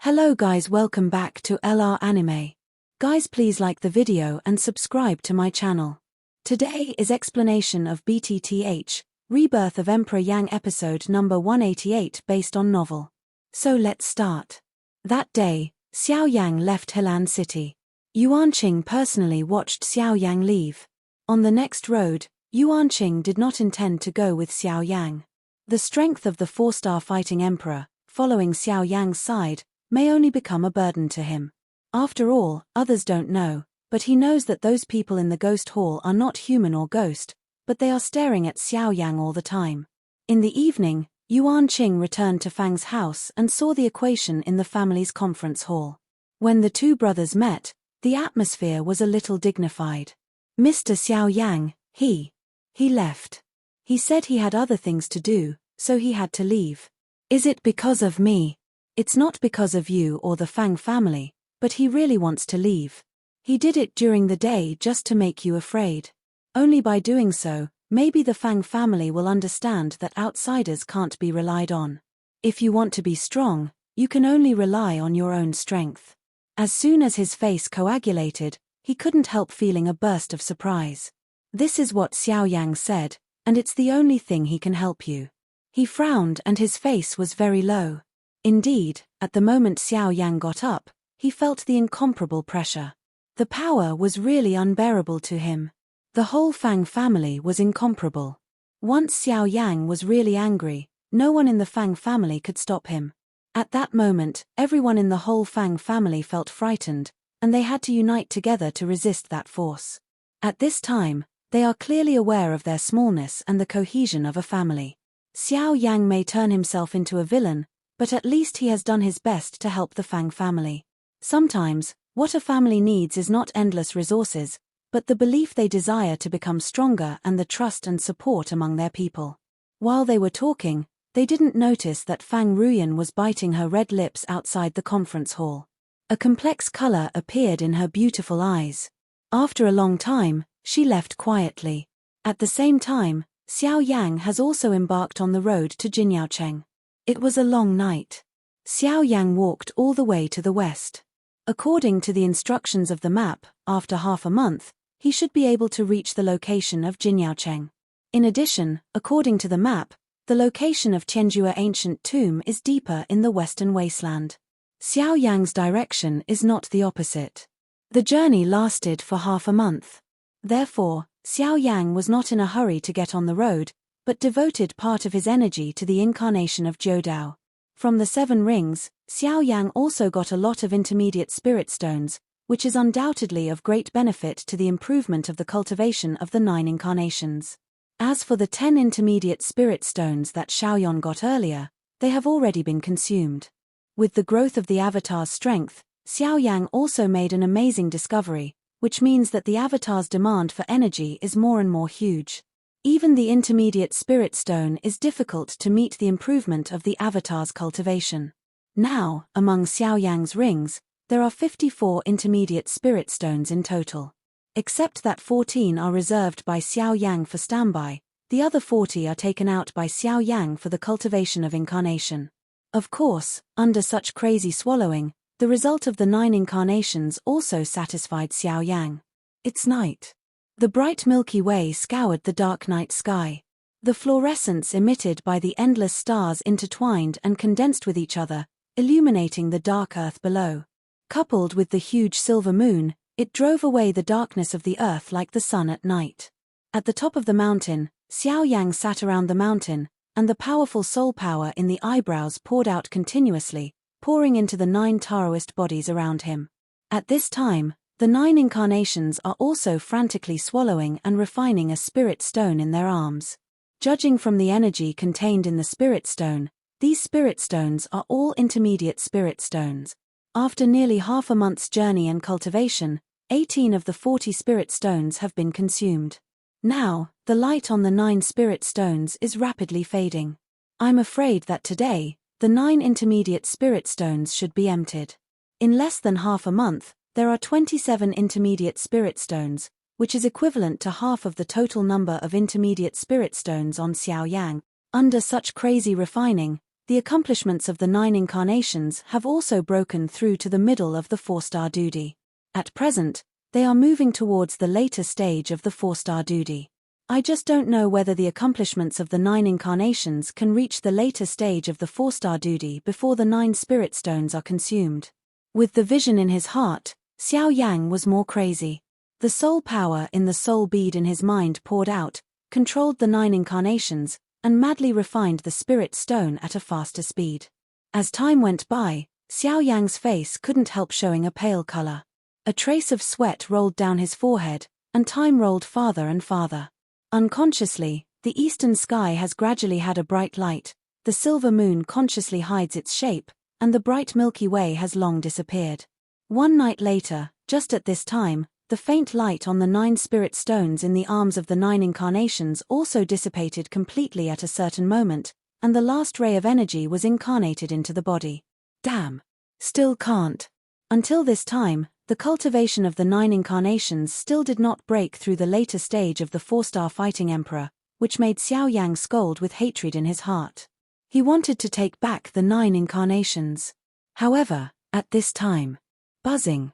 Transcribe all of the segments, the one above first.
Hello guys, welcome back to LR Anime. Guys, please like the video and subscribe to my channel. Today is explanation of BTTH Rebirth of Emperor Yang episode number 188 based on novel. So let's start. That day, Xiao Yan left Helan City. Yuanqing personally watched Xiao Yan leave. On the next road, Yuanqing did not intend to go with Xiao Yan. The strength of the 4-star fighting emperor, following Xiao Yan's side, may only become a burden to him. After all, others don't know, but he knows that those people in the ghost hall are not human or ghost, but they are staring at Xiao Yan all the time. In the evening, Yuanqing returned to Fang's house and saw the equation in the family's conference hall. When the two brothers met, the atmosphere was a little dignified. Mr. Xiao Yan, he left. He said he had other things to do, so he had to leave. Is it because of me? It's not because of you or the Fang family, but he really wants to leave. He did it during the day just to make you afraid. Only by doing so, maybe the Fang family will understand that outsiders can't be relied on. If you want to be strong, you can only rely on your own strength. As soon as his face coagulated, he couldn't help feeling a burst of surprise. This is what Xiao Yang said, and it's the only thing he can help you. He frowned and his face was very low. Indeed, at the moment Xiao Yang got up, he felt the incomparable pressure. The power was really unbearable to him. The whole Fang family was incomparable. Once Xiao Yang was really angry, no one in the Fang family could stop him. At that moment, everyone in the whole Fang family felt frightened, and they had to unite together to resist that force. At this time, they are clearly aware of their smallness and the cohesion of a family. Xiao Yang may turn himself into a villain, but at least he has done his best to help the Fang family. Sometimes, what a family needs is not endless resources, but the belief they desire to become stronger and the trust and support among their people. While they were talking, they didn't notice that Fang Ruyan was biting her red lips outside the conference hall. A complex color appeared in her beautiful eyes. After a long time, she left quietly. At the same time, Xiao Yang has also embarked on the road to Ginya. It was a long night. Xiao Yang walked all the way to the west. According to the instructions of the map, after half a month, he should be able to reach the location of Ginya. In addition, according to the map, the location of Tianjua ancient tomb is deeper in the western wasteland. Xiao Yang's direction is not the opposite. The journey lasted for half a month. Therefore, Xiao Yang was not in a hurry to get on the road, but devoted part of his energy to the incarnation of Jiudao. From the 7 rings, Xiao Yang also got a lot of intermediate spirit stones, which is undoubtedly of great benefit to the improvement of the cultivation of the 9 incarnations. As for the 10 intermediate spirit stones that Xiaoyan got earlier, they have already been consumed. With the growth of the avatar's strength, Xiao Yang also made an amazing discovery, which means that the avatar's demand for energy is more and more huge. Even the intermediate spirit stone is difficult to meet the improvement of the avatar's cultivation. Now, among Xiao Yang's rings, there are 54 intermediate spirit stones in total. Except that 14 are reserved by Xiao Yang for standby, the other 40 are taken out by Xiao Yang for the cultivation of incarnation. Of course, under such crazy swallowing, the result of the 9 incarnations also satisfied Xiao Yang. It's night. The bright Milky Way scoured the dark night sky. The fluorescence emitted by the endless stars intertwined and condensed with each other, illuminating the dark earth below. Coupled with the huge silver moon, it drove away the darkness of the earth like the sun at night. At the top of the mountain, Xiao Yang sat around the mountain, and the powerful soul power in the eyebrows poured out continuously, pouring into the 9 Taoist bodies around him. At this time, the 9 incarnations are also frantically swallowing and refining a spirit stone in their arms. Judging from the energy contained in the spirit stone, these spirit stones are all intermediate spirit stones. After nearly half a month's journey and cultivation, 18 of the 40 spirit stones have been consumed. Now, the light on the 9 spirit stones is rapidly fading. I'm afraid that today, the 9 intermediate spirit stones should be emptied. In less than half a month, there are 27 intermediate spirit stones, which is equivalent to half of the total number of intermediate spirit stones on Xiao Yang. Under such crazy refining, the accomplishments of the 9 incarnations have also broken through to the middle of the 4-star duty. At present, they are moving towards the later stage of the 4-star duty. I just don't know whether the accomplishments of the 9 incarnations can reach the later stage of the 4-star duty before the 9 spirit stones are consumed. With the vision in his heart, Xiao Yan was more crazy. The soul power in the soul bead in his mind poured out, controlled the 9 incarnations, and madly refined the spirit stone at a faster speed. As time went by, Xiao Yang's face couldn't help showing a pale color. A trace of sweat rolled down his forehead, and time rolled farther and farther. Unconsciously, the eastern sky has gradually had a bright light, the silver moon consciously hides its shape, and the bright Milky Way has long disappeared. One night later, just at this time, the faint light on the 9 spirit stones in the arms of the 9 incarnations also dissipated completely at a certain moment, and the last ray of energy was incarnated into the body. Damn. Still can't. Until this time, the cultivation of the 9 incarnations still did not break through the later stage of the 4-star fighting emperor, which made Xiao Yang scold with hatred in his heart. He wanted to take back the 9 incarnations. However, at this time, buzzing.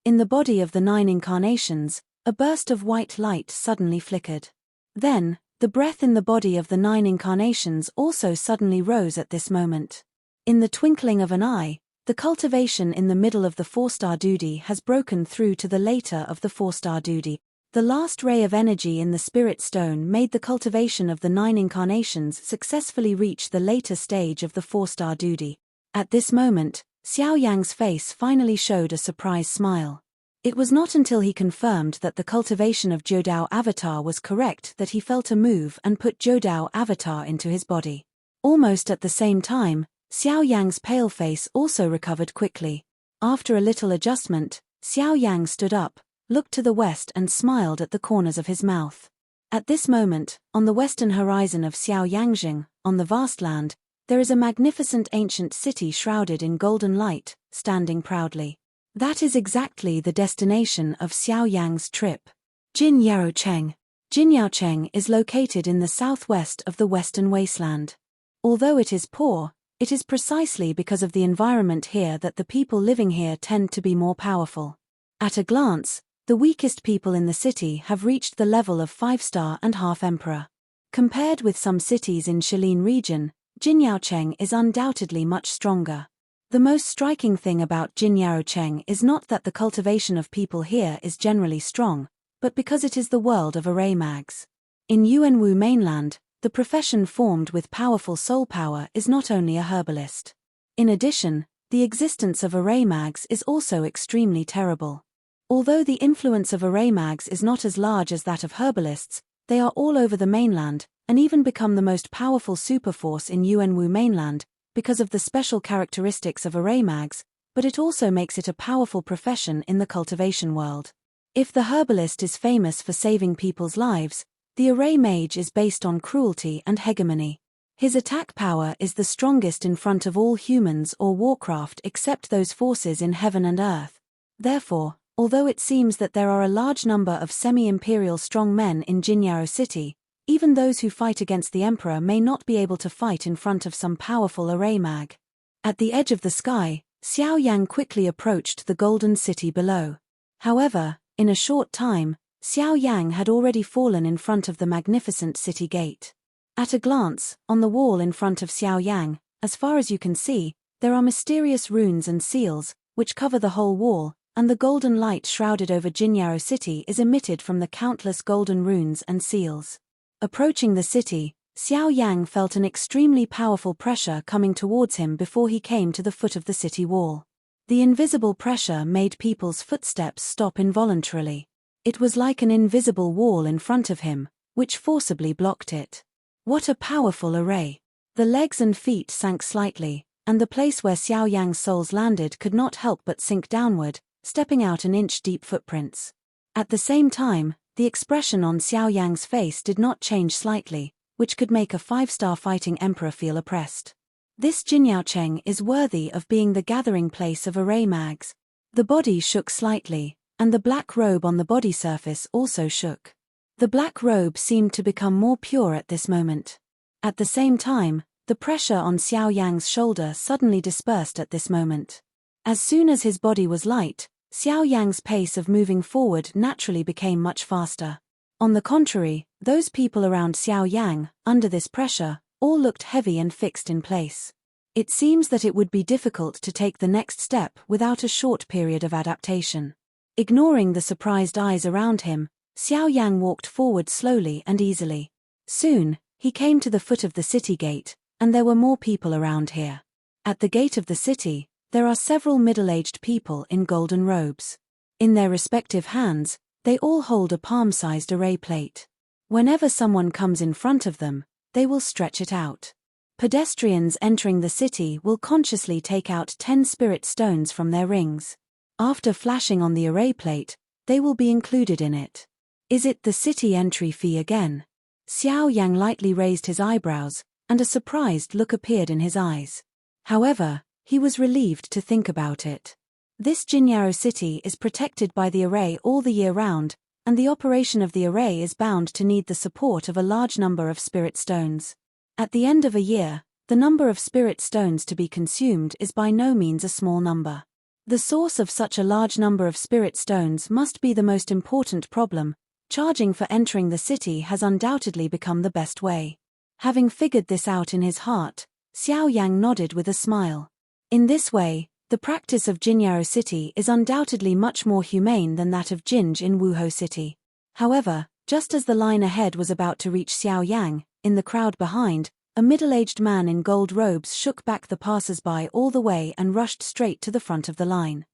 In the body of the 9 incarnations, a burst of white light suddenly flickered. Then, the breath in the body of the 9 incarnations also suddenly rose at this moment. In the twinkling of an eye, the cultivation in the middle of the 4-star duty has broken through to the later of the 4-star duty. The last ray of energy in the spirit stone made the cultivation of the 9 incarnations successfully reach the later stage of the 4-star duty. At this moment, Xiao Yang's face finally showed a surprised smile. It was not until he confirmed that the cultivation of Jiudao Avatar was correct that he felt a move and put Jiudao Avatar into his body. Almost at the same time, Xiao Yang's pale face also recovered quickly. After a little adjustment, Xiao Yang stood up, looked to the west and smiled at the corners of his mouth. At this moment, on the western horizon of Xiao Yangjing, on the vast land, there is a magnificent ancient city shrouded in golden light, standing proudly. That is exactly the destination of Xiao Yang's trip. Jinyaocheng. Jinyaocheng is located in the southwest of the western wasteland. Although it is poor, it is precisely because of the environment here that the people living here tend to be more powerful. At a glance, the weakest people in the city have reached the level of 5-star and half-emperor. Compared with some cities in Shilin region, Jinyaocheng is undoubtedly much stronger. The most striking thing about Jinyaocheng is not that the cultivation of people here is generally strong, but because it is the world of array mags. In Yuanwu mainland, the profession formed with powerful soul power is not only a herbalist. In addition, the existence of array mags is also extremely terrible. Although the influence of array mags is not as large as that of herbalists, they are all over the mainland, and even become the most powerful superforce in Yuanwu mainland, because of the special characteristics of array mags, but it also makes it a powerful profession in the cultivation world. If the herbalist is famous for saving people's lives, the array mage is based on cruelty and hegemony. His attack power is the strongest in front of all humans or warcraft except those forces in heaven and earth. Therefore, although it seems that there are a large number of semi-imperial strong men in Jinyao City, even those who fight against the emperor may not be able to fight in front of some powerful array mag. At the edge of the sky, Xiao Yang quickly approached the golden city below. However, in a short time, Xiao Yang had already fallen in front of the magnificent city gate. At a glance, on the wall in front of Xiao Yang, as far as you can see, there are mysterious runes and seals, which cover the whole wall, and the golden light shrouded over Jinyao City is emitted from the countless golden runes and seals. Approaching the city, Xiao Yang felt an extremely powerful pressure coming towards him before he came to the foot of the city wall. The invisible pressure made people's footsteps stop involuntarily. It was like an invisible wall in front of him, which forcibly blocked it. What a powerful array! The legs and feet sank slightly, and the place where Xiao Yang's soles landed could not help but sink downward, stepping out an inch-deep footprints. At the same time, the expression on Xiao Yang's face did not change slightly, which could make a 5-star fighting emperor feel oppressed. This Jinyaocheng is worthy of being the gathering place of array mags. The body shook slightly, and the black robe on the body surface also shook. The black robe seemed to become more pure at this moment. At the same time, The pressure on Xiao Yang's shoulder suddenly dispersed at this moment. As soon as his body was light, Xiao Yang's pace of moving forward naturally became much faster. On the contrary, those people around Xiao Yang, under this pressure, all looked heavy and fixed in place. It seems that it would be difficult to take the next step without a short period of adaptation. Ignoring the surprised eyes around him, Xiao Yang walked forward slowly and easily. Soon, he came to the foot of the city gate, and there were more people around here. At the gate of the city, there are several middle-aged people in golden robes. In their respective hands, they all hold a palm-sized array plate. Whenever someone comes in front of them, they will stretch it out. Pedestrians entering the city will consciously take out 10 spirit stones from their rings. After flashing on the array plate, they will be included in it. Is it the city entry fee again? Xiao Yang lightly raised his eyebrows, and a surprised look appeared in his eyes. However, he was relieved to think about it. This Ginya city is protected by the array all the year round, and the operation of the array is bound to need the support of a large number of spirit stones. At the end of a year, the number of spirit stones to be consumed is by no means a small number. The source of such a large number of spirit stones must be the most important problem. Charging for entering the city has undoubtedly become the best way. Having figured this out in his heart, Xiao Yang nodded with a smile. In this way, the practice of Ginya city is undoubtedly much more humane than that of Jinj in Wuhou city. However, just as the line ahead was about to reach Xiao Yang, in the crowd behind, a middle-aged man in gold robes shook back the passers-by all the way and rushed straight to the front of the line.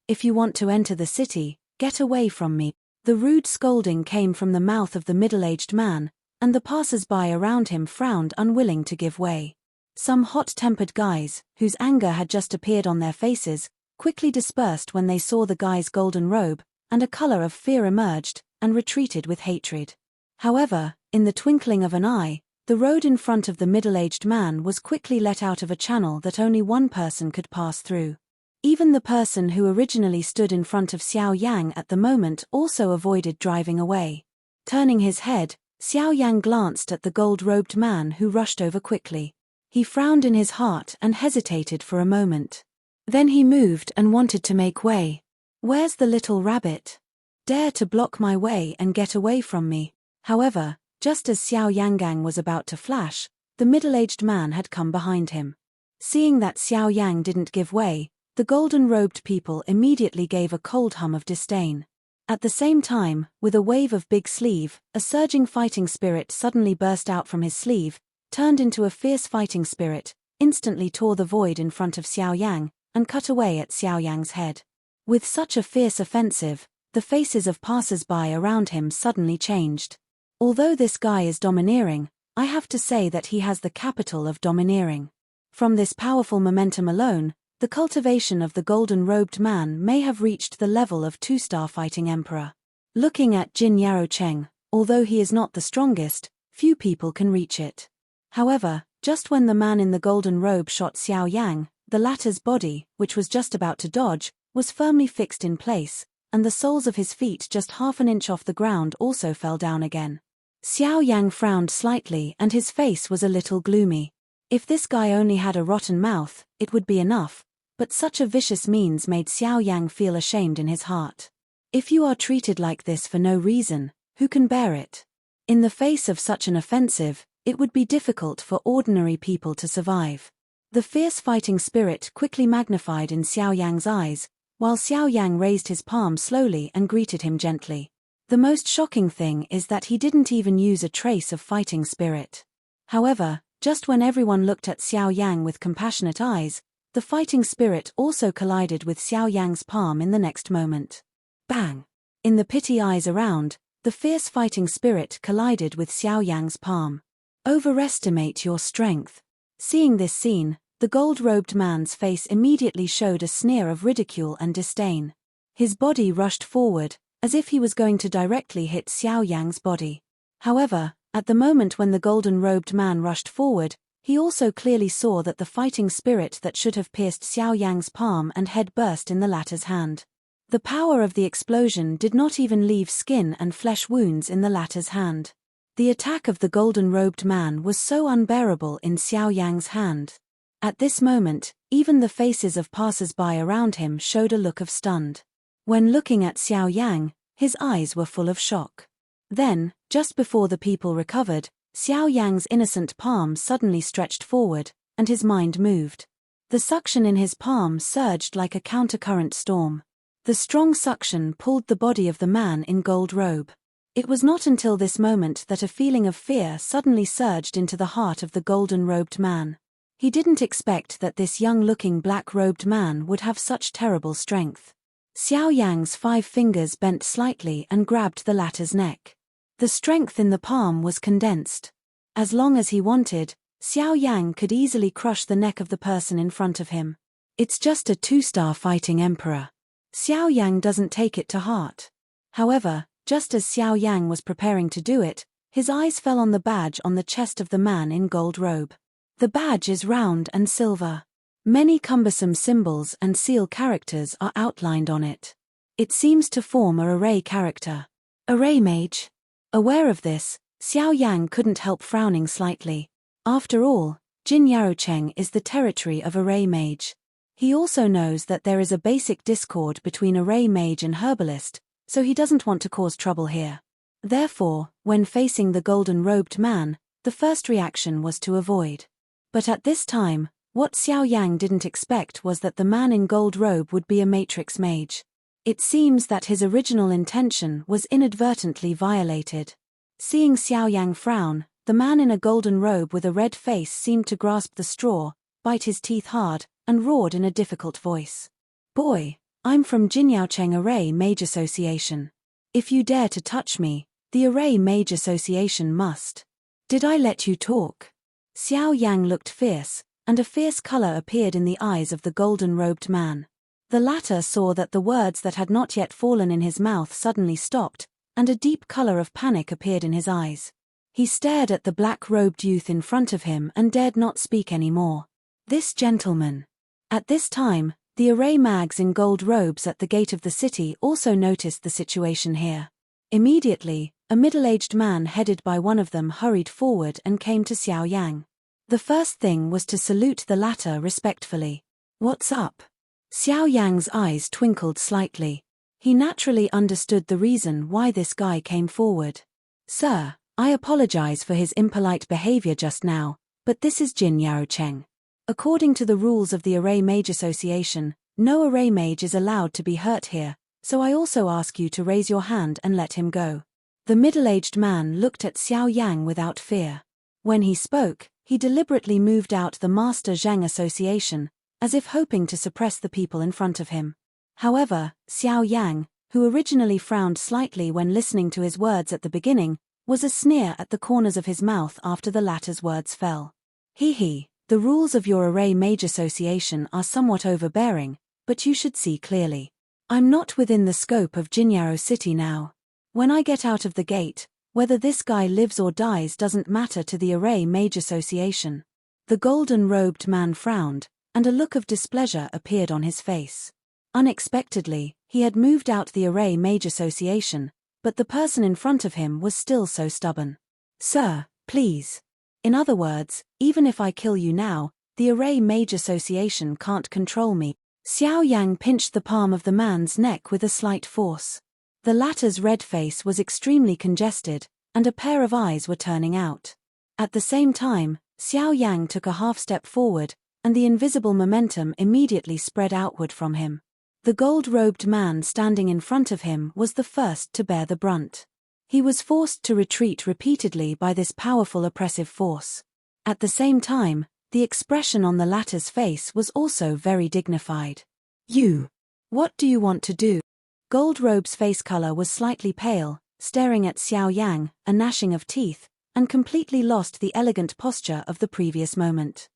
If you want to enter the city, get away from me. The rude scolding came from the mouth of the middle-aged man, and the passers-by around him frowned, unwilling to give way. Some hot-tempered guys, whose anger had just appeared on their faces, quickly dispersed when they saw the guy's golden robe, and a color of fear emerged, and retreated with hatred. However, in the twinkling of an eye, the road in front of the middle-aged man was quickly let out of a channel that only one person could pass through. Even the person who originally stood in front of Xiao Yang at the moment also avoided driving away. Turning his head, Xiao Yang glanced at the gold-robed man who rushed over quickly. He frowned in his heart and hesitated for a moment. Then he moved and wanted to make way. Where's the little rabbit? Dare to block my way and get away from me. However, just as Xiao Yangang was about to flash, the middle-aged man had come behind him. Seeing that Xiao Yang didn't give way, the golden-robed people immediately gave a cold hum of disdain. At the same time, with a wave of big sleeve, a surging fighting spirit suddenly burst out from his sleeve, turned into a fierce fighting spirit, instantly tore the void in front of Xiao Yang, and cut away at Xiao Yang's head. With such a fierce offensive, the faces of passers-by around him suddenly changed. Although this guy is domineering, I have to say that he has the capital of domineering. From this powerful momentum alone, the cultivation of the golden-robed man may have reached the level of 2-star fighting emperor. Looking at Jin Yaocheng, although he is not the strongest, few people can reach it. However, just when the man in the golden robe shot Xiao Yang, the latter's body, which was just about to dodge, was firmly fixed in place, and the soles of his feet just half an inch off the ground also fell down again. Xiao Yang frowned slightly and his face was a little gloomy. If this guy only had a rotten mouth, it would be enough, but such a vicious means made Xiao Yang feel ashamed in his heart. If you are treated like this for no reason, who can bear it? In the face of such an offensive, it would be difficult for ordinary people to survive. The fierce fighting spirit quickly magnified in Xiao Yang's eyes, while Xiao Yang raised his palm slowly and greeted him gently. The most shocking thing is that he didn't even use a trace of fighting spirit. However, just when everyone looked at Xiao Yang with compassionate eyes, the fighting spirit also collided with Xiao Yang's palm in the next moment. Bang! In the pity eyes around, the fierce fighting spirit collided with Xiao Yang's palm. Overestimate your strength. Seeing this scene, the gold-robed man's face immediately showed a sneer of ridicule and disdain. His body rushed forward, as if he was going to directly hit Xiao Yang's body. However, at the moment when the golden-robed man rushed forward, he also clearly saw that the fighting spirit that should have pierced Xiao Yang's palm and head burst in the latter's hand. The power of the explosion did not even leave skin and flesh wounds in the latter's hand. The attack of the golden-robed man was so unbearable in Xiao Yang's hand. At this moment, even the faces of passers-by around him showed a look of stunned. When looking at Xiao Yang, his eyes were full of shock. Then, just before the people recovered, Xiao Yang's innocent palm suddenly stretched forward, and his mind moved. The suction in his palm surged like a countercurrent storm. The strong suction pulled the body of the man in gold robe. It was not until this moment that a feeling of fear suddenly surged into the heart of the golden-robed man. He didn't expect that this young-looking black-robed man would have such terrible strength. Xiao Yang's 5 fingers bent slightly and grabbed the latter's neck. The strength in the palm was condensed. As long as he wanted, Xiao Yang could easily crush the neck of the person in front of him. It's just a 2-star fighting emperor. Xiao Yang doesn't take it to heart. However, just as Xiao Yang was preparing to do it, his eyes fell on the badge on the chest of the man in gold robe. The badge is round and silver. Many cumbersome symbols and seal characters are outlined on it. It seems to form a array character. Array mage. Aware of this, Xiao Yang couldn't help frowning slightly. After all, Ginya is the territory of array mage. He also knows that there is a basic discord between array mage and herbalist, so he doesn't want to cause trouble here. Therefore, when facing the golden-robed man, the first reaction was to avoid. But at this time, what Xiao Yang didn't expect was that the man in gold robe would be a matrix mage. It seems that his original intention was inadvertently violated. Seeing Xiao Yang frown, the man in a golden robe with a red face seemed to grasp the straw, bite his teeth hard, and roared in a difficult voice. "Boy, I'm from Jinyaocheng Array Mage Association. If you dare to touch me, the Array Mage Association must." "Did I let you talk?" Xiao Yang looked fierce, and a fierce color appeared in the eyes of the golden-robed man. The latter saw that the words that had not yet fallen in his mouth suddenly stopped, and a deep color of panic appeared in his eyes. He stared at the black-robed youth in front of him and dared not speak any more. This gentleman. At this time, the array mags in gold robes at the gate of the city also noticed the situation here. Immediately, a middle-aged man headed by one of them hurried forward and came to Xiao Yang. The first thing was to salute the latter respectfully. "What's up?" Xiao Yang's eyes twinkled slightly. He naturally understood the reason why this guy came forward. "Sir, I apologize for his impolite behavior just now, but this is Jin Yaocheng. According to the rules of the Array Mage Association, no array mage is allowed to be hurt here, so I also ask you to raise your hand and let him go." The middle-aged man looked at Xiao Yang without fear. When he spoke, he deliberately moved out the Master Zhang Association, as if hoping to suppress the people in front of him. However, Xiao Yang, who originally frowned slightly when listening to his words at the beginning, was a sneer at the corners of his mouth after the latter's words fell. "He, the rules of your Array Mage Association are somewhat overbearing, but you should see clearly. I'm not within the scope of Jinyao City now. When I get out of the gate, whether this guy lives or dies doesn't matter to the Array Mage Association." The golden-robed man frowned, and a look of displeasure appeared on his face. Unexpectedly, he had moved out the Array Mage Association, but the person in front of him was still so stubborn. "Sir, please. In other words, even if I kill you now, the Array Mage Association can't control me." Xiao Yang pinched the palm of the man's neck with a slight force. The latter's red face was extremely congested, and a pair of eyes were turning out. At the same time, Xiao Yang took a half-step forward, and the invisible momentum immediately spread outward from him. The gold-robed man standing in front of him was the first to bear the brunt. He was forced to retreat repeatedly by this powerful oppressive force. At the same time, the expression on the latter's face was also very dignified. "You. What do you want to do?" Goldrobe's face color was slightly pale, staring at Xiao Yang, a gnashing of teeth, and completely lost the elegant posture of the previous moment.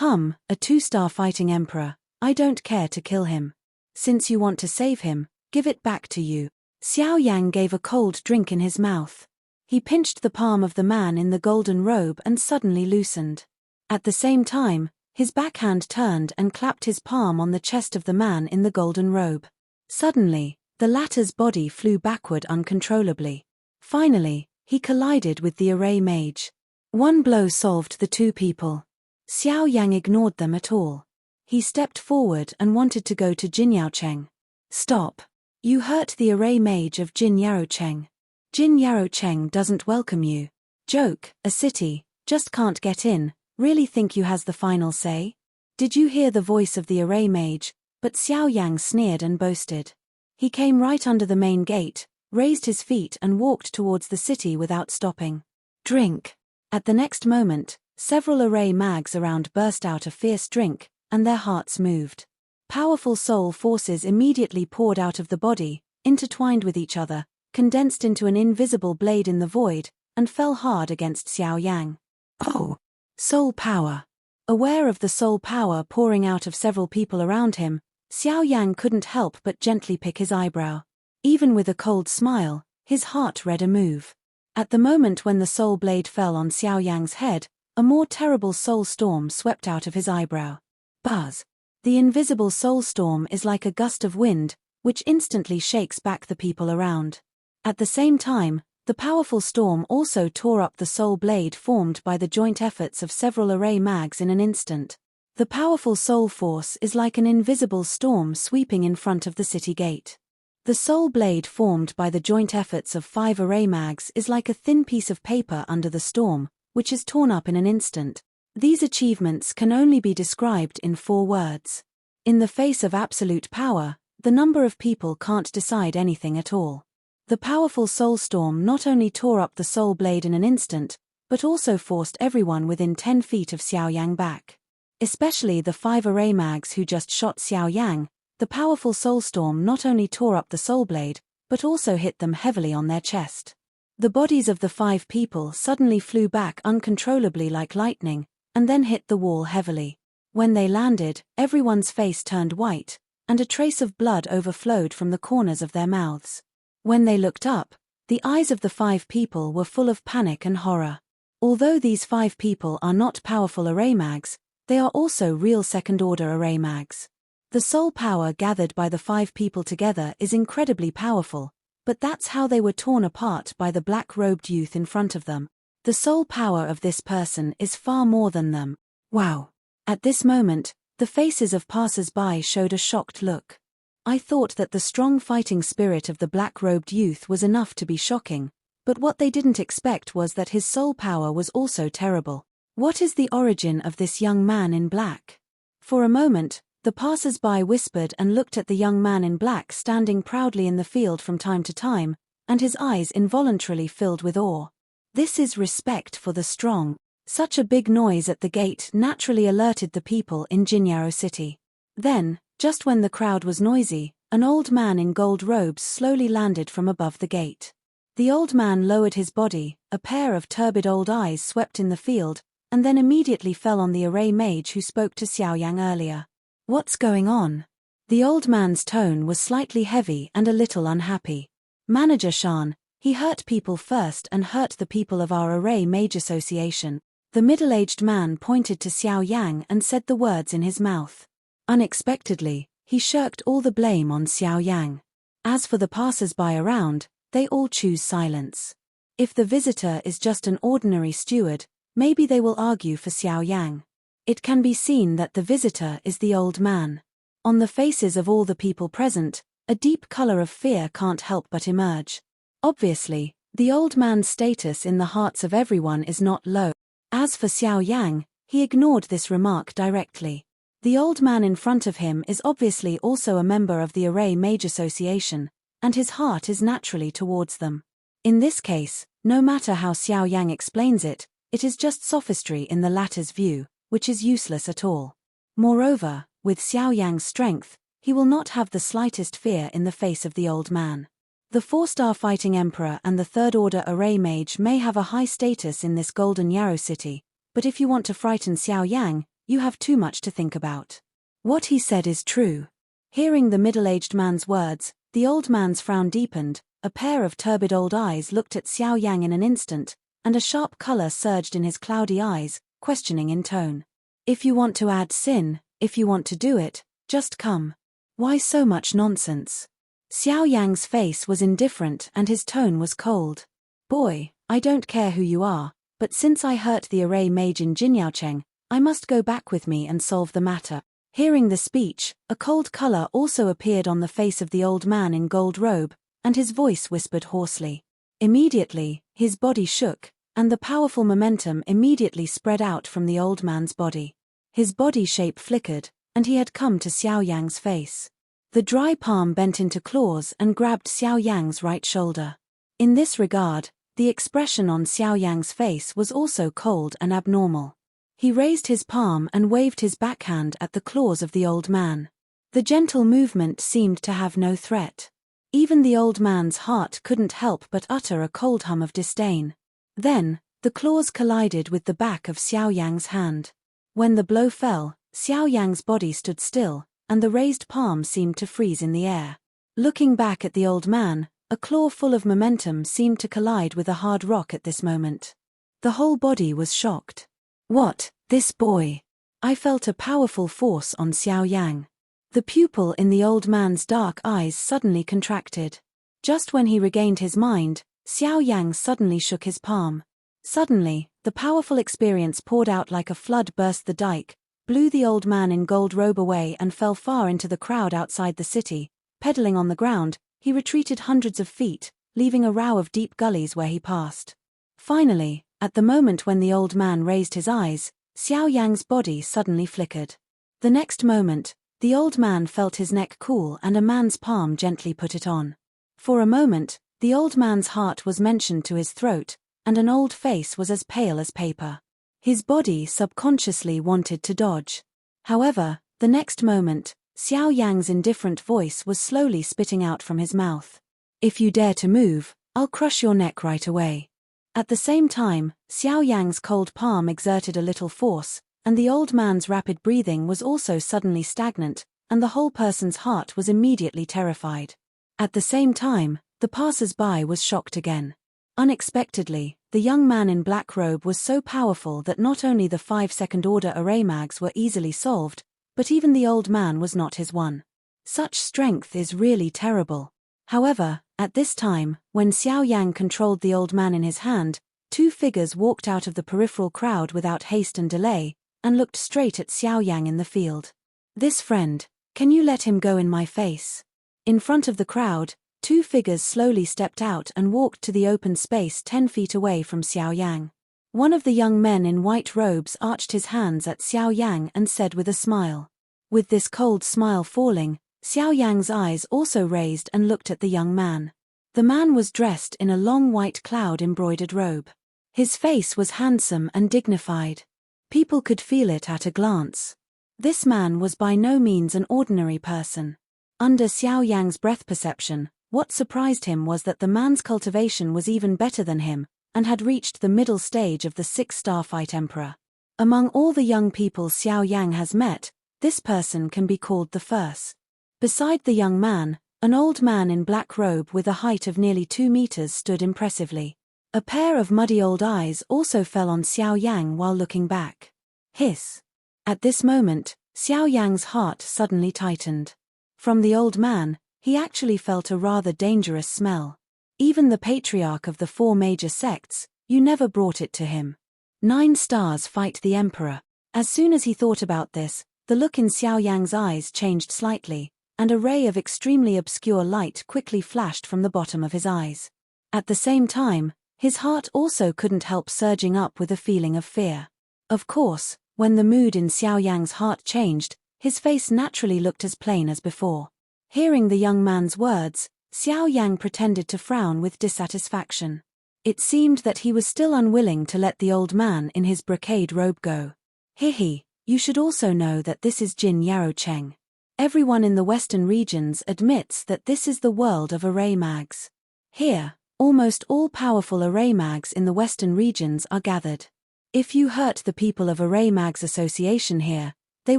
A 2-star fighting emperor, I don't care to kill him. Since you want to save him, give it back to you." Xiao Yang gave a cold drink in his mouth. He pinched the palm of the man in the golden robe and suddenly loosened. At the same time, his backhand turned and clapped his palm on the chest of the man in the golden robe. Suddenly, the latter's body flew backward uncontrollably. Finally, He collided with the array mage. One blow solved the two people. Xiao Yang ignored them at all. He stepped forward and wanted to go to Jin Yaocheng. Stop. You hurt the array mage of Jin Yaocheng. Jin Yaocheng doesn't welcome you. Joke, a city, just can't get in, really think you has the final say? Did you hear the voice of the array mage? But Xiao Yang sneered and boasted. He came right under the main gate, raised his feet and walked towards the city without stopping. Drink. At the next moment, several array mags around burst out a fierce drink, and their hearts moved. Powerful soul forces immediately poured out of the body, intertwined with each other, condensed into an invisible blade in the void, and fell hard against Xiao Yang. Oh! Soul power. Aware of the soul power pouring out of several people around him, Xiao Yang couldn't help but gently pick his eyebrow. Even with a cold smile, his heart read a move. At the moment when the soul blade fell on Xiao Yang's head, a more terrible soul storm swept out of his eyebrow. Buzz. The invisible soul storm is like a gust of wind, which instantly shakes back the people around. At the same time, the powerful storm also tore up the soul blade formed by the joint efforts of several array mags in an instant. The powerful soul force is like an invisible storm sweeping in front of the city gate. The soul blade formed by the joint efforts of 5 array mags is like a thin piece of paper under the storm, which is torn up in an instant. These achievements can only be described in 4 words. In the face of absolute power, the number of people can't decide anything at all. The powerful soul storm not only tore up the soul blade in an instant, but also forced everyone within 10 feet of Xiao Yang back. Especially the 5 array mags who just shot Xiao Yang. The powerful soul storm not only tore up the soul blade, but also hit them heavily on their chest. The bodies of the 5 people suddenly flew back uncontrollably like lightning, and then hit the wall heavily. When they landed, everyone's face turned white, and a trace of blood overflowed from the corners of their mouths. When they looked up, the eyes of the 5 people were full of panic and horror. Although these 5 people are not powerful array mags, they are also real second-order array mags. The soul power gathered by the 5 people together is incredibly powerful, but that's how they were torn apart by the black-robed youth in front of them. The soul power of this person is far more than them. Wow! At this moment, the faces of passers-by showed a shocked look. I thought that the strong fighting spirit of the black-robed youth was enough to be shocking, but what they didn't expect was that his soul power was also terrible. What is the origin of this young man in black? For a moment, the passers-by whispered and looked at the young man in black standing proudly in the field from time to time, and his eyes involuntarily filled with awe. This is respect for the strong. Such a big noise at the gate naturally alerted the people in Ginya City. Then, just when the crowd was noisy, an old man in gold robes slowly landed from above the gate. The old man lowered his body, a pair of turbid old eyes swept in the field, and then immediately fell on the array mage who spoke to Xiao Yang earlier. What's going on? The old man's tone was slightly heavy and a little unhappy. Manager Shan, he hurt people first and hurt the people of our array mage association. The middle-aged man pointed to Xiao Yang and said the words in his mouth. Unexpectedly, he shirked all the blame on Xiao Yang. As for the passers-by around, they all choose silence. If the visitor is just an ordinary steward, maybe they will argue for Xiao Yang. It can be seen that the visitor is the old man. On the faces of all the people present, a deep color of fear can't help but emerge. Obviously, the old man's status in the hearts of everyone is not low. As for Xiao Yang, he ignored this remark directly. The old man in front of him is obviously also a member of the Array Mage Association, and his heart is naturally towards them. In this case, no matter how Xiao Yang explains it, it is just sophistry in the latter's view, which is useless at all. Moreover, with Xiao Yang's strength, he will not have the slightest fear in the face of the old man. The 4-star Fighting Emperor and the 3rd Order Array Mage may have a high status in this Golden Yarrow City, but if you want to frighten Xiao Yang, you have too much to think about. What he said is true. Hearing the middle-aged man's words, the old man's frown deepened, a pair of turbid old eyes looked at Xiao Yang in an instant, and a sharp color surged in his cloudy eyes, questioning in tone. If you want to add sin, if you want to do it, just come. Why so much nonsense? Xiao Yang's face was indifferent and his tone was cold. Boy, I don't care who you are, but since I hurt the array mage in Jinyaocheng, I must go back with me and solve the matter. Hearing the speech, a cold color also appeared on the face of the old man in gold robe, and his voice whispered hoarsely. Immediately, his body shook, and the powerful momentum immediately spread out from the old man's body. His body shape flickered, and he had come to Xiao Yang's face. The dry palm bent into claws and grabbed Xiao Yang's right shoulder. In this regard, the expression on Xiao Yang's face was also cold and abnormal. He raised his palm and waved his backhand at the claws of the old man. The gentle movement seemed to have no threat. Even the old man's heart couldn't help but utter a cold hum of disdain. Then, the claws collided with the back of Xiao Yang's hand. When the blow fell, Xiao Yang's body stood still, and the raised palm seemed to freeze in the air. Looking back at the old man, a claw full of momentum seemed to collide with a hard rock at this moment. The whole body was shocked. What, this boy? I felt a powerful force on Xiao Yang. The pupil in the old man's dark eyes suddenly contracted. Just when he regained his mind, Xiao Yang suddenly shook his palm. Suddenly, the powerful experience poured out like a flood burst the dike, blew the old man in gold robe away and fell far into the crowd outside the city. Pedaling on the ground, he retreated hundreds of feet, leaving a row of deep gullies where he passed. Finally, at the moment when the old man raised his eyes, Xiao Yang's body suddenly flickered. The next moment, the old man felt his neck cool and a man's palm gently put it on. For a moment, the old man's heart was mentioned to his throat, and an old face was as pale as paper. His body subconsciously wanted to dodge. However, the next moment, Xiao Yang's indifferent voice was slowly spitting out from his mouth. If you dare to move, I'll crush your neck right away. At the same time, Xiao Yang's cold palm exerted a little force, and the old man's rapid breathing was also suddenly stagnant, and the whole person's heart was immediately terrified. At the same time, the passers-by was shocked again. Unexpectedly, the young man in black robe was so powerful that not only the 5-second order array mags were easily solved, but even the old man was not his one. Such strength is really terrible. However, at this time, when Xiao Yang controlled the old man in his hand, two figures walked out of the peripheral crowd without haste and delay, and looked straight at Xiao Yang in the field. This friend, can you let him go in my face? In front of the crowd, two figures slowly stepped out and walked to the open space 10 feet away from Xiao Yang. One of the young men in white robes arched his hands at Xiao Yang and said with a smile. With this cold smile falling, Xiao Yang's eyes also raised and looked at the young man. The man was dressed in a long white cloud-embroidered robe. His face was handsome and dignified. People could feel it at a glance. This man was by no means an ordinary person. Under Xiao Yang's breath perception, what surprised him was that the man's cultivation was even better than him, and had reached the middle stage of the 6-star fight emperor. Among all the young people Xiao Yang has met, this person can be called the first. Beside the young man, an old man in black robe with a height of nearly 2 meters stood impressively. A pair of muddy old eyes also fell on Xiao Yang while looking back. Hiss. At this moment, Xiao Yang's heart suddenly tightened. From the old man, he actually felt a rather dangerous smell. Even the patriarch of the 4 major sects, you never brought it to him. 9 stars fight the emperor. As soon as he thought about this, the look in Xiao Yang's eyes changed slightly, and a ray of extremely obscure light quickly flashed from the bottom of his eyes. At the same time, his heart also couldn't help surging up with a feeling of fear. Of course, when the mood in Xiao Yang's heart changed, his face naturally looked as plain as before. Hearing the young man's words, Xiao Yang pretended to frown with dissatisfaction. It seemed that he was still unwilling to let the old man in his brocade robe go. Hihi, you should also know that this is Jin Yaocheng. Everyone in the western regions admits that this is the world of array mags. Here, almost all powerful array mags in the western regions are gathered. If you hurt the people of Array Mags Association here, they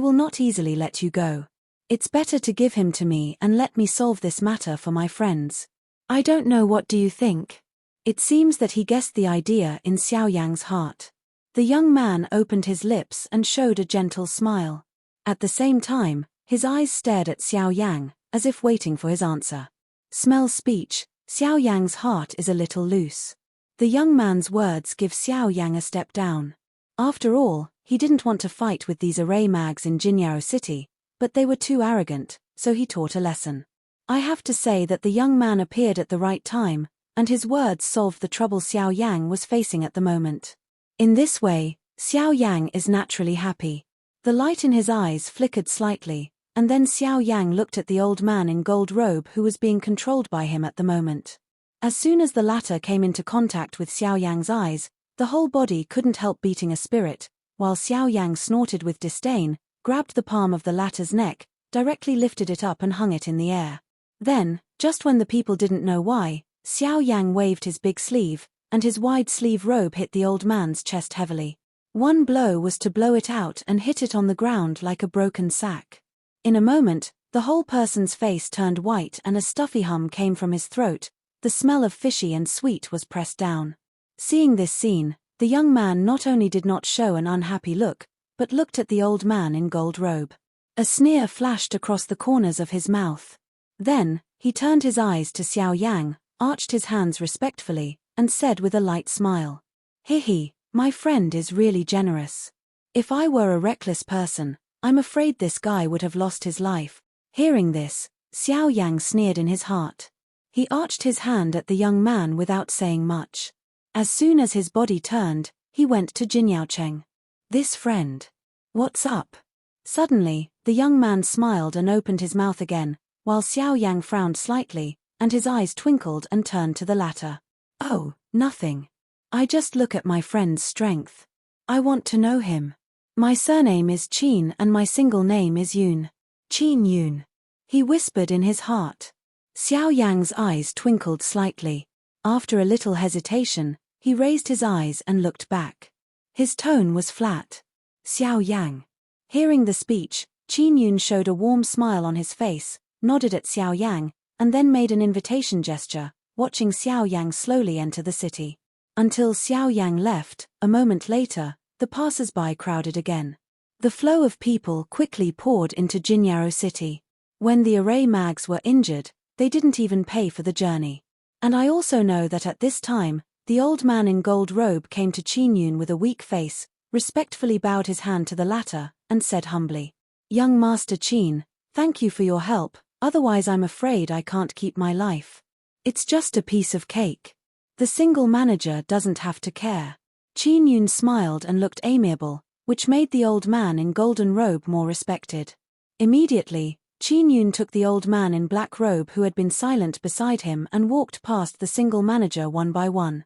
will not easily let you go. It's better to give him to me and let me solve this matter for my friends. I don't know, what do you think? It seems that he guessed the idea in Xiao Yang's heart. The young man opened his lips and showed a gentle smile. At the same time, his eyes stared at Xiao Yang, as if waiting for his answer. Smell speech, Xiao Yang's heart is a little loose. The young man's words give Xiao Yang a step down. After all, he didn't want to fight with these array mags in Ginya City, but they were too arrogant, so he taught a lesson. I have to say that the young man appeared at the right time, and his words solved the trouble Xiao Yang was facing at the moment. In this way, Xiao Yang is naturally happy. The light in his eyes flickered slightly, and then Xiao Yang looked at the old man in gold robe who was being controlled by him at the moment. As soon as the latter came into contact with Xiao Yang's eyes, the whole body couldn't help beating a spirit, while Xiao Yang snorted with disdain, grabbed the palm of the latter's neck, directly lifted it up and hung it in the air. Then, just when the people didn't know why, Xiao Yang waved his big sleeve, and his wide sleeve robe hit the old man's chest heavily. One blow was to blow it out and hit it on the ground like a broken sack. In a moment, the whole person's face turned white and a stuffy hum came from his throat. The smell of fishy and sweet was pressed down. Seeing this scene, the young man not only did not show an unhappy look, but looked at the old man in gold robe. A sneer flashed across the corners of his mouth. Then, he turned his eyes to Xiao Yang, arched his hands respectfully, and said with a light smile, "Hihi, my friend is really generous. If I were a reckless person, I'm afraid this guy would have lost his life." Hearing this, Xiao Yang sneered in his heart. He arched his hand at the young man without saying much. As soon as his body turned, he went to Jinyaocheng. "This friend. What's up?" Suddenly, the young man smiled and opened his mouth again, while Xiao Yang frowned slightly, and his eyes twinkled and turned to the latter. "Oh, nothing. I just look at my friend's strength. I want to know him. My surname is Qin and my single name is Yun. Qin Yun," he whispered in his heart. Xiao Yang's eyes twinkled slightly. After a little hesitation, he raised his eyes and looked back. His tone was flat. "Xiao Yang." Hearing the speech, Qin Yun showed a warm smile on his face, nodded at Xiao Yang, and then made an invitation gesture, watching Xiao Yang slowly enter the city. Until Xiao Yang left, a moment later, the passers-by crowded again. The flow of people quickly poured into Ginya City. When the array mags were injured, they didn't even pay for the journey. And I also know that at this time, the old man in gold robe came to Qin Yun with a weak face, respectfully bowed his hand to the latter, and said humbly, "Young Master Qin, thank you for your help, otherwise I'm afraid I can't keep my life. It's just a piece of cake. The single manager doesn't have to care." Qin Yun smiled and looked amiable, which made the old man in golden robe more respected. Immediately, Qin Yun took the old man in black robe who had been silent beside him and walked past the single manager one by one.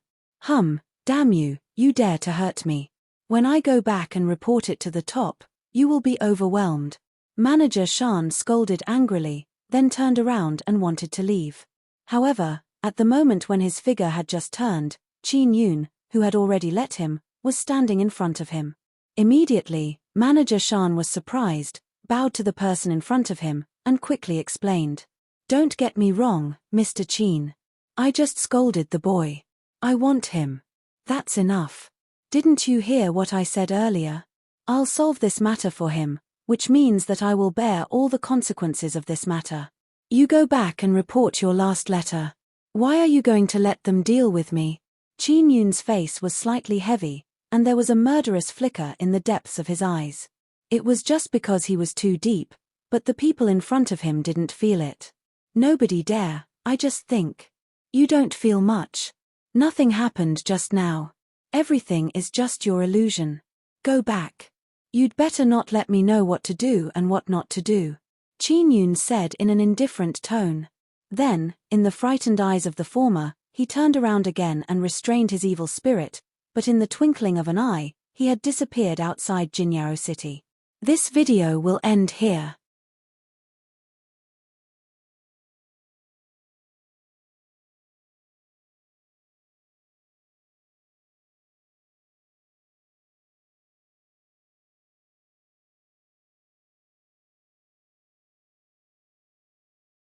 Damn you, you dare to hurt me. When I go back and report it to the top, you will be overwhelmed." Manager Shan scolded angrily, then turned around and wanted to leave. However, at the moment when his figure had just turned, Qin Yun, who had already let him, was standing in front of him. Immediately, Manager Shan was surprised, bowed to the person in front of him, and quickly explained. "Don't get me wrong, Mr. Qin. I just scolded the boy. I want him. That's enough. Didn't you hear what I said earlier? I'll solve this matter for him, which means that I will bear all the consequences of this matter. You go back and report your last letter. Why are you going to let them deal with me?" Qin Yun's face was slightly heavy, and there was a murderous flicker in the depths of his eyes. It was just because he was too deep, but the people in front of him didn't feel it. "Nobody dare, I just think. You don't feel much. Nothing happened just now. Everything is just your illusion. Go back. You'd better not let me know what to do and what not to do," Qin Yun said in an indifferent tone. Then, in the frightened eyes of the former, he turned around again and restrained his evil spirit, but in the twinkling of an eye, he had disappeared outside Ginya City. This video will end here.